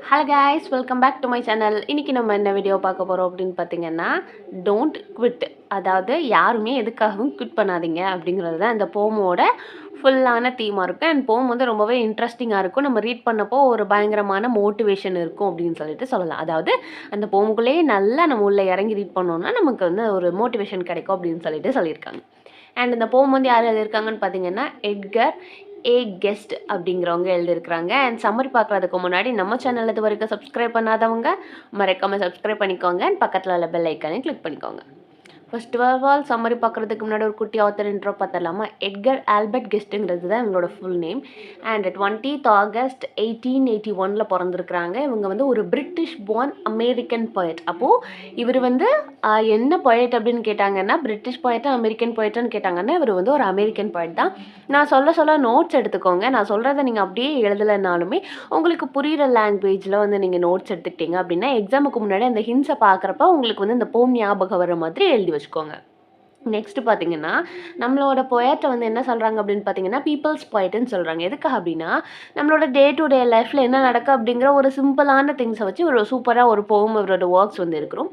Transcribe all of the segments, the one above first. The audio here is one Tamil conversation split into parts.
Hello guys, welcome back to my channel. இன்றைக்கி நம்ம என்ன வீடியோ பார்க்க போகிறோம் அப்படின்னு பார்த்தீங்கன்னா, டோன்ட் குவிட். அதாவது யாருமே எதுக்காகவும் குவிட் பண்ணாதீங்க அப்படிங்கிறது தான் இந்த போமோட ஃபுல்லான தீமாக இருக்கும். அண்ட் போம் வந்து ரொம்பவே இன்ட்ரெஸ்டிங்காக இருக்கும். நம்ம ரீட் பண்ணப்போ ஒரு பயங்கரமான மோட்டிவேஷன் இருக்கும் அப்படின்னு சொல்லிட்டு சொல்லலாம். அதாவது அந்த போமுக்குள்ளேயே நல்லா நம்ம உள்ளே இறங்கி ரீட் பண்ணோன்னா நமக்கு வந்து ஒரு மோட்டிவேஷன் கிடைக்கும் அப்படின்னு சொல்லிட்டு சொல்லியிருக்காங்க. அண்ட் இந்த போம் வந்து யார் எழுதியிருக்காங்கன்னு பார்த்தீங்கன்னா, எட்கர் ஏ கெஸ்ட் அப்படிங்கிறவங்க எழுதியிருக்கிறாங்க. அண்ட் சம்மரி பார்க்குறதுக்கு முன்னாடி நம்ம சேனல் இது வரைக்கும் சப்ஸ்கிரைப் பண்ணாதவங்க மறக்காமல் சப்ஸ்கிரைப் பண்ணிக்கோங்க. அண்ட் பக்கத்தில் உள்ள பெல் ஐக்கானே கிளிக் பண்ணிக்கோங்க. ஃபர்ஸ்ட் ஆஃப் ஆல் சம்மரி பார்க்குறதுக்கு முன்னாடி ஒரு குட்டி ஆத்தர் இன்ட்ரோ பார்த்துடலாமா. எட்கர் ஆல்பர்ட் கெஸ்ட்டுங்கிறது தான் இவங்களோட full name. And 20th August 1881 பிறந்திருக்கிறாங்க. இவங்க வந்து ஒரு பிரிட்டிஷ் பார்ன் அமெரிக்கன் பொயட். அப்போது இவர் வந்து என்ன பொயட் அப்படின்னு கேட்டாங்கன்னா, பிரிட்டிஷ் பொயட்டா அமெரிக்கன் பொயட்டான்னு கேட்டாங்கன்னா இவர் வந்து ஒரு அமெரிக்கன் பொயட் தான். நான் சொல்ல நோட்ஸ் எடுத்துக்கோங்க. நான் சொல்கிறத நீங்கள் அப்படியே எழுதலைனாலுமே உங்களுக்கு புரிகிற லாங்குவேஜில் வந்து நீங்கள் நோட்ஸ் எடுத்துக்கிட்டீங்க அப்படின்னா எக்ஸாமுக்கு முன்னாடி அந்த ஹின்ஸை பார்க்குறப்ப உங்களுக்கு வந்து இந்த போம் ஞாபகம் வர மாதிரி எழுதி வச்சுக்கோங்க. நெக்ஸ்ட் பார்த்தீங்கன்னா, நம்மளோட பொயட்டை வந்து என்ன சொல்கிறாங்க அப்படின்னு பார்த்தீங்கன்னா, பீப்புள்ஸ் பொயட்டுன்னு சொல்கிறாங்க. எதுக்காக அப்படின்னா, நம்மளோட டே டு டே லைஃப்பில் என்ன நடக்கும் அப்படிங்கிற ஒரு சிம்பிளான திங்ஸை வச்சு ஒரு சூப்பராக ஒரு போம் இவரோட ஒர்க்ஸ் வந்து இருக்கிறோம்.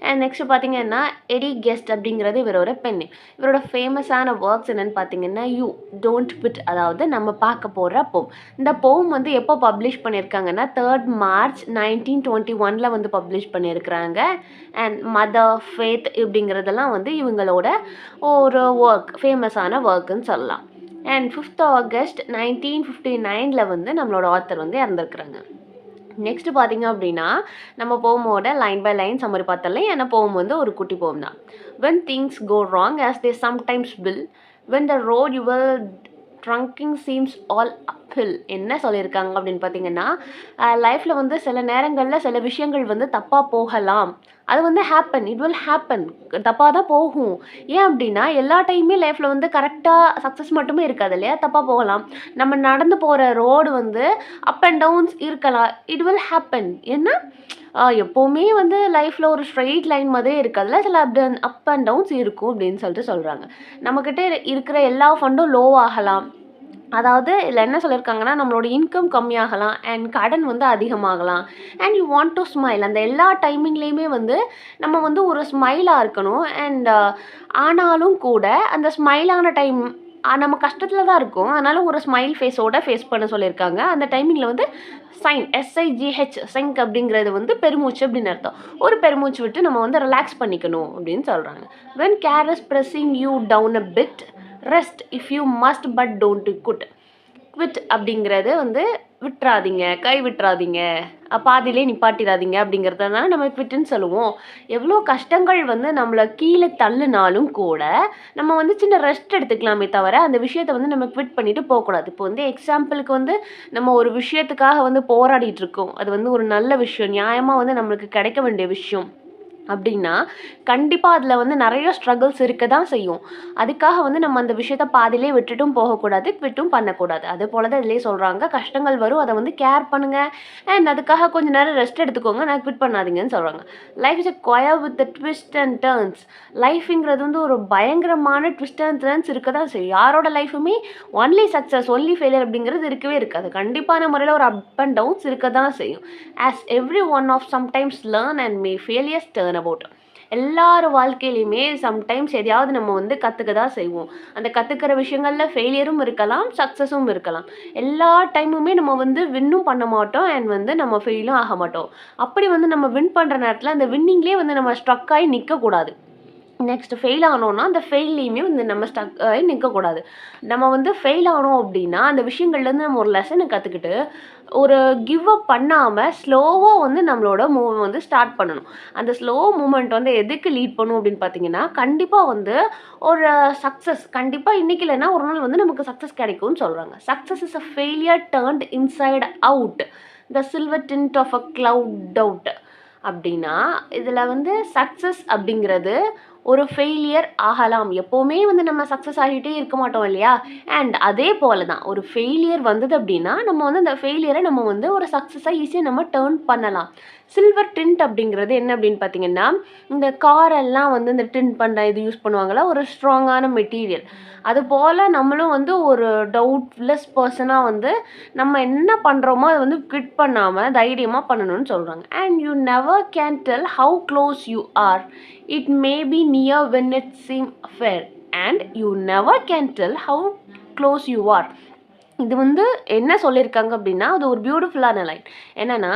அண்ட் நெக்ஸ்ட் பார்த்தீங்கன்னா, எடி கெஸ்ட் அப்படிங்கிறது இவரோட பெண். இவரோட ஃபேமஸான ஒர்க்ஸ் என்னென்னு பார்த்தீங்கன்னா, யூ டோன்ட் குவிட். அதாவது நம்ம பார்க்க போகிற போம். இந்த போம் வந்து எப்போ பப்ளிஷ் பண்ணியிருக்காங்கன்னா 3rd March 1921 வந்து பப்ளிஷ் பண்ணியிருக்கிறாங்க. அண்ட் மதர் ஃபேத் இப்படிங்கிறதெல்லாம் வந்து இவங்களோட ஒரு ஒர்க், ஃபேமஸான ஒர்க்குன்னு சொல்லலாம். அண்ட் 5th August 1959 வந்து நம்மளோட ஆத்தர் வந்து இறந்துருக்குறாங்க. நெக்ஸ்ட் பார்த்தீங்க அப்படின்னா, நம்ம போமோட லைன் பை லைன் சம்மரி பார்த்தல. ஏன்னா போம் வந்து ஒரு குட்டி போம் தான். when things go wrong as they sometimes will, when the road you will trunking seems all அப்பில். என்ன சொல்லியிருக்காங்க அப்படின்னு பார்த்தீங்கன்னா, லைஃப்பில் வந்து சில நேரங்களில் சில விஷயங்கள் வந்து தப்பாக போகலாம். அது வந்து இட் வில் ஹேப்பன். தப்பாக தான் போகும். ஏன் அப்படின்னா எல்லா டைமே லைஃப்பில் வந்து கரெக்டாக சக்ஸஸ் மட்டுமே இருக்காது இல்லையா, தப்பாக போகலாம். நம்ம நடந்து போகிற ரோடு வந்து அப் அண்ட் டவுன்ஸ் இருக்கலாம். It will happen. ஏன்னா எப்போவுமே வந்து லைஃப்பில் ஒரு ஸ்ட்ரெயிட் லைன் மாதிரியே இருக்காதுல்ல, சில அப் அண்ட் டவுன்ஸ் இருக்கும் அப்படின்னு சொல்லிட்டு சொல்கிறாங்க. நம்மக்கிட்ட இருக்கிற எல்லா ஃபண்டும் லோ ஆகலாம். அதாவது இதில் என்ன சொல்லியிருக்காங்கன்னா, நம்மளோட இன்கம் கம்மியாகலாம் அண்ட் கடன் வந்து அதிகமாகலாம். And you want to smile. அந்த எல்லா டைமிங்லேயுமே வந்து நம்ம வந்து ஒரு ஸ்மைலாக இருக்கணும். அண்ட் ஆனாலும் கூட அந்த ஸ்மைலான டைம் நம்ம கஷ்டத்தில் தான் இருக்கும். அதனால் ஒரு ஸ்மைல் ஃபேஸோட ஃபேஸ் பண்ண சொல்லியிருக்காங்க. அந்த டைமிங்கில் வந்து சைன் SIGH செங்க் அப்படிங்கிறது வந்து பெருமூச்சு அப்படின்னு அர்த்தம். ஒரு பெருமூச்சு விட்டு நம்ம வந்து ரிலாக்ஸ் பண்ணிக்கணும் அப்படின்னு சொல்கிறாங்க. when care is pressing you down a bit, rest if you must but don't quit. Quit அப்படிங்கிறது வந்து விட்டுறாதீங்க, கை விட்டுறாதீங்க, பாதியிலே நிப்பாட்டிடாதீங்க அப்படிங்கிறதுனால நம்ம குவிட்டுன்னு சொல்லுவோம். எவ்வளோ கஷ்டங்கள் வந்து நம்மளை கீழே தள்ளுனாலும் கூட நம்ம வந்து சின்ன ரெஸ்ட் எடுத்துக்கலாமே தவிர அந்த விஷயத்தை வந்து நம்ம குவிட் பண்ணிட்டு போகக்கூடாது. இப்போ வந்து எக்ஸாம்பிளுக்கு வந்து நம்ம ஒரு விஷயத்துக்காக வந்து போராடிட்டு இருக்கோம். அது வந்து ஒரு நல்ல விஷயம், நியாயமாக வந்து நம்மளுக்கு கிடைக்க வேண்டிய விஷயம் அப்படின்னா கண்டிப்பாக அதில் வந்து நிறைய ஸ்ட்ரகிள்ஸ் இருக்க தான் செய்யும். அதுக்காக வந்து நம்ம அந்த விஷயத்த பாதியிலே விட்டுட்டும் போகக்கூடாது, குவிட்டும் பண்ணக்கூடாது. அதே போல் தான் இதிலே சொல்கிறாங்க, கஷ்டங்கள் வரும், அதை வந்து கேர் பண்ணுங்கள் அண்ட் அதுக்காக கொஞ்சம் நேரம் ரெஸ்ட் எடுத்துக்கோங்க, நான் குவிட் பண்ணாதீங்கன்னு சொல்கிறாங்க. Life is a choir with twist and turns. லைஃபுங்கிறது வந்து ஒரு பயங்கரமான ட்விஸ்ட் அண்ட் டர்ன்ஸ் இருக்க தான் செய்யும். யாரோட லைஃபுமே ஒன்லி சக்ஸஸ் ஒன்லி ஃபெயிலியர் அப்படிங்கிறது இருக்கவே இருக்காது. கண்டிப்பான முறையில் ஒரு அப் அண்ட் டவுன்ஸ் இருக்க தான் செய்யும். As every one of sometimes learn and may failures turn about. எல்லார் வாழ்க்கையிலையுமே சம்டைம்ஸ் எதையாவது நம்ம வந்து கற்றுக்க தான் செய்வோம். அந்த கற்றுக்கிற விஷயங்களில் ஃபெயிலியரும் இருக்கலாம், சக்ஸஸும் இருக்கலாம். எல்லா டைமுமே நம்ம வந்து வின்னும் பண்ண மாட்டோம் அண்ட் வந்து நம்ம ஃபெயிலும் ஆக மாட்டோம். அப்படி வந்து நம்ம வின் பண்ணுற நேரத்தில் அந்த வின்னிங்லேயே வந்து நம்ம ஸ்ட்ரக் ஆகி நிற்கக்கூடாது. நெக்ஸ்ட் ஃபெயில் ஆனோன்னா அந்த ஃபெயில்லையுமே வந்து நம்ம ஸ்டக் ஆகி நிற்கக்கூடாது. நம்ம வந்து ஃபெயில் ஆனோம் அப்படின்னா அந்த விஷயங்கள்லேருந்து நம்ம ஒரு லெசனை கற்றுக்கிட்டு ஒரு கிவ் அப் பண்ணாமல் ஸ்லோவாக வந்து நம்மளோட மூவ் வந்து ஸ்டார்ட் பண்ணணும். அந்த ஸ்லோ மூமெண்ட் வந்து எதுக்கு லீட் பண்ணும் அப்படின்னு பார்த்தீங்கன்னா, கண்டிப்பாக வந்து ஒரு சக்ஸஸ் கண்டிப்பாக இன்றைக்கி இல்லைன்னா ஒரு நாள் வந்து நமக்கு சக்ஸஸ் கிடைக்கும்னு சொல்கிறாங்க. Success is a failure turned inside out, the silver tint of a cloud out. அப்படின்னா இதில் வந்து சக்ஸஸ் அப்படிங்கிறது ஒரு ஃபெயிலியர் ஆகலாம். எப்போவுமே வந்து நம்ம சக்ஸஸ் ஆகிட்டே இருக்க மாட்டோம் இல்லையா? அண்ட் அதே போல தான் ஒரு ஃபெயிலியர் வந்தது அப்படின்னா, நம்ம வந்து அந்த ஃபெயிலியரை நம்ம வந்து ஒரு சக்ஸஸா ஈஸியா நம்ம டர்ன் பண்ணலாம். சில்வர் டின்ட் அப்படிங்கிறது என்ன அப்படின்னு பார்த்தீங்கன்னா, இந்த காரெல்லாம் வந்து இந்த டின்ட் பண்ண இது யூஸ் பண்ணுவாங்கல்ல, ஒரு ஸ்ட்ராங்கான மெட்டீரியல். அதுபோல நம்மளும் வந்து ஒரு டவுட்லெஸ் பெர்சனா வந்து நம்ம என்ன பண்றோமோ அத வந்து குவிட் பண்ணாம தைரியமா பண்ணணும்னு சொல்றாங்க. And you never can tell how close you are. It may be near when it seem far. And you never can tell how close you are. இது வந்து என்ன சொல்லியிருக்காங்க அப்படின்னா, அது ஒரு பியூட்டிஃபுல்லான லைன். என்னன்னா,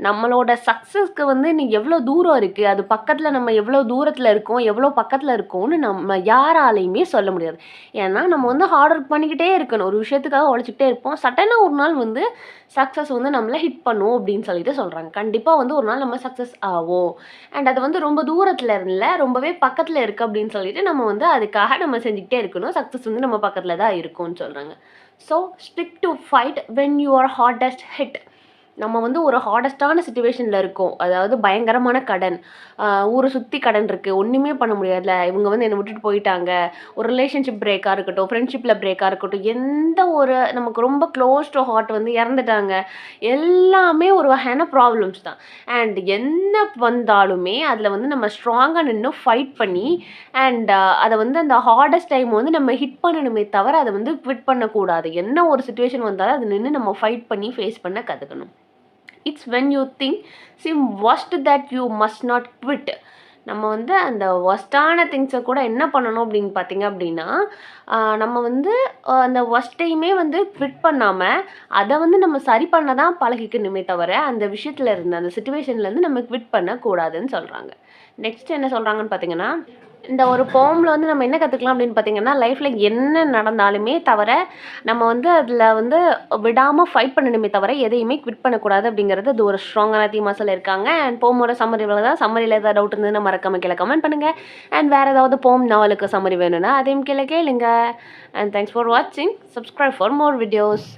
நம்மளோட சக்ஸஸ்க்கு வந்து நீ எவ்வளோ தூரம் இருக்கு, அது பக்கத்துல நம்ம எவ்வளோ தூரத்துல இருக்கோம், எவ்வளோ பக்கத்துல இருக்கோம்னு நம்ம யாராலயுமே சொல்ல முடியாது. ஏன்னா, நம்ம வந்து ஹார்ட் ஒர்க் பண்ணிக்கிட்டே இருக்கணும். ஒரு விஷயத்துக்காக உழைச்சுக்கிட்டே இருப்போம். சடனா ஒரு நாள் வந்து சக்ஸஸ் வந்து நம்மள ஹிட் பண்ணும் அப்படின்னு சொல்லிட்டு சொல்றாங்க. கண்டிப்பா வந்து ஒரு நாள் நம்ம சக்ஸஸ் ஆவோம். அண்ட் அது வந்து ரொம்ப தூரத்துல இல்ல, ரொம்பவே பக்கத்துல இருக்கு அப்படின்னு சொல்லிட்டு நம்ம வந்து அதுக்காக நம்ம செஞ்சுக்கிட்டே இருக்கணும். சக்ஸஸ் வந்து நம்ம பக்கத்துல தான் இருக்கும்னு சொல்றாங்க. So stick to fight when your hardest hit. நம்ம வந்து ஒரு ஹார்டஸ்டான சுச்சுவேஷனில் இருக்கோம். அதாவது பயங்கரமான கடன், ஊரை சுற்றி கடன் இருக்குது, ஒன்றுமே பண்ண முடியாதுல, இவங்க வந்து என்னை விட்டுட்டு போயிட்டாங்க, ஒரு ரிலேஷன்ஷிப் பிரேக்காக இருக்கட்டும், ஃப்ரெண்ட்ஷிப்பில் பிரேக்காக இருக்கட்டும், எந்த ஒரு நமக்கு ரொம்ப க்ளோஸ் டு ஹார்ட் வந்து இறந்துட்டாங்க, எல்லாமே ஒரு வகையான ப்ராப்ளம்ஸ் தான். அண்ட் என்ன வந்தாலுமே அதில் வந்து நம்ம ஸ்ட்ராங்காக நின்று ஃபைட் பண்ணி அண்ட் அதை வந்து அந்த ஹார்டஸ்ட் டைம் வந்து நம்ம ஹிட் பண்ணணுமே தவிர அதை வந்து குவிட் பண்ணக்கூடாது. என்ன ஒரு சுச்சுவேஷன் வந்தாலும் அது நின்று நம்ம ஃபைட் பண்ணி ஃபேஸ் பண்ண கற்றுக்கணும். It's when you think sim worst that you must not quit. நம்ம வந்து அந்த ஒஸ்ட்டான திங்ஸை கூட என்ன பண்ணணும் அப்படின்னு பார்த்தீங்க அப்படின்னா, நம்ம வந்து அந்த ஒஸ்ட்டையுமே வந்து குவிட் பண்ணாமல் அதை வந்து நம்ம சரி பண்ண தான் பழகிக்கணுமே தவிர அந்த விஷயத்துல இருந்து அந்த சுச்சுவேஷன்லேருந்து நம்ம குவிட் பண்ணக்கூடாதுன்னு சொல்கிறாங்க. நெக்ஸ்ட் என்ன சொல்கிறாங்கன்னு பார்த்தீங்கன்னா, இந்த ஒரு போமில் வந்து நம்ம என்ன கற்றுக்கலாம் அப்படின்னு பார்த்தீங்கன்னா, லைஃப்பில் என்ன நடந்தாலுமே தவிர நம்ம வந்து அதில் வந்து விடாமல் ஃபைட் பண்ணணுமே தவிர எதையுமே குவிட் பண்ணக்கூடாது அப்படிங்கிறது அது ஒரு ஸ்ட்ராங்கான தீமாக சொல்லியிருக்காங்க. அண்ட் போமோட சம்மரிவில் தான். சம்மரியில் ஏதாவது டவுட் இருந்ததுன்னா மறக்காம கீழே கமெண்ட் பண்ணுங்கள். அண்ட் வேறு ஏதாவது போம் நாவலுக்கு சம்மரி வேணும்னா அதையும் கீழே கேளுங்க. அண்ட் தேங்க்ஸ் ஃபார் வாட்சிங். Subscribe for more videos.